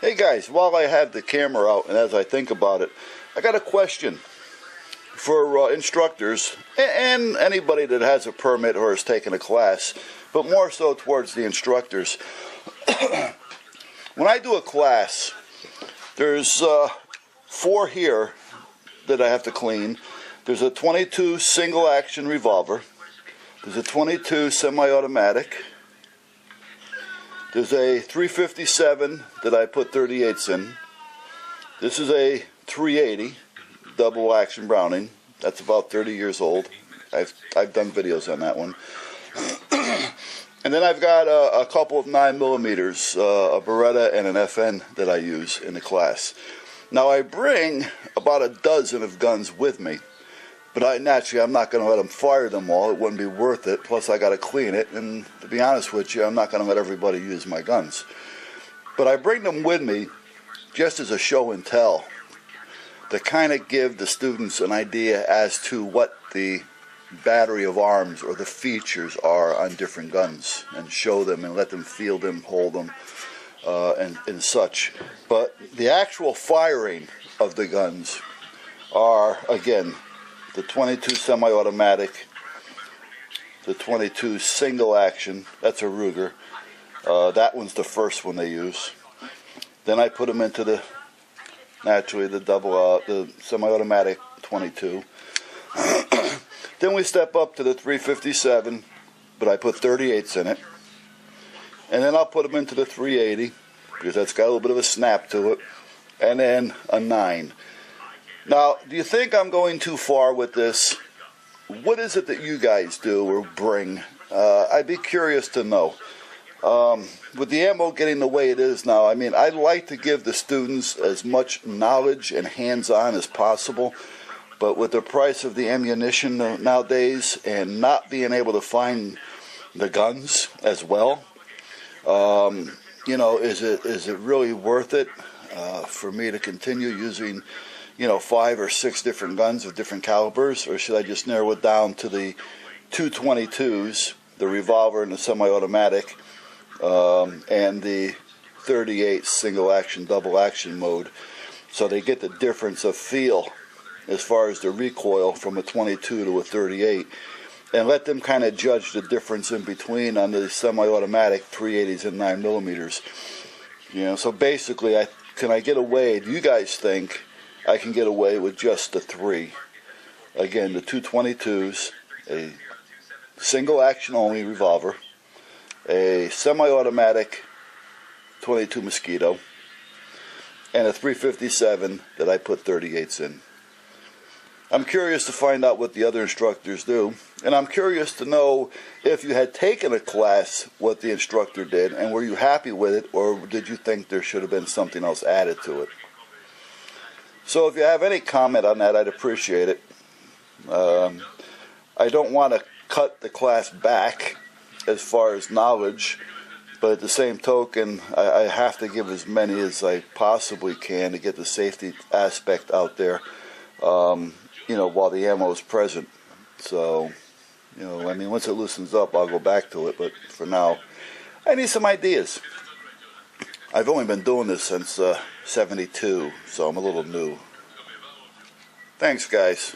Hey guys, while I have the camera out and as I think about it, I got a question for instructors and anybody that has a permit or has taken a class, but more so towards the instructors. When I do a class, there's 4 here that I have to clean. There's a 22 single action revolver. There's a 22 semi-automatic. There's a 357 that I put 38s in. This is a 380 double action Browning. That's about 30 years old. I've done videos on that one. And then I've got a couple of 9mm, a Beretta and an FN that I use in the class. Now I bring about a dozen of guns with me, but I'm not going to let them fire them all. It wouldn't be worth it. Plus I got to clean it, and to be honest with you, I'm not going to let everybody use my guns. But I bring them with me just as a show and tell, to kind of give the students an idea as to what the battery of arms or the features are on different guns, and show them and let them feel them, hold them, and such. But the actual firing of the guns are, again, the 22 semi-automatic, the 22 single action, that's a Ruger. That one's the first one they use. Then I put them into the the semi-automatic 22. Then we step up to the 357, but I put 38s in it. And then I'll put them into the 380, because that's got a little bit of a snap to it. And then a 9. Now, do you think I'm going too far with this? What is it that you guys do or bring? I'd be curious to know. With the ammo getting the way it is now, I mean, I'd like to give the students as much knowledge and hands-on as possible, but with the price of the ammunition nowadays and not being able to find the guns as well, you know, is it really worth it for me to continue using, you know, 5 or 6 different guns of different calibers, or should I just narrow it down to the 222s, the revolver and the semi-automatic, and the 38 single action, double action mode, so they get the difference of feel as far as the recoil from a 22 to a 38, and let them kind of judge the difference in between on the semi-automatic 380s and 9mm. You know, so basically, can I get away? Do you guys think I can get away with just the 3? Again, the 222s, a single action only revolver, a semi-automatic 22 Mosquito, and a 357 that I put 38s in. I'm curious to find out what the other instructors do, and I'm curious to know if you had taken a class, what the instructor did, and were you happy with it, or did you think there should have been something else added to it? So if you have any comment on that, I'd appreciate it. I don't want to cut the class back as far as knowledge, but at the same token, I have to give as many as I possibly can to get the safety aspect out there, you know, while the ammo is present. So, you know, I mean, once it loosens up, I'll go back to it, but for now, I need some ideas. I've only been doing this since 72, so I'm a little new. Thanks, guys.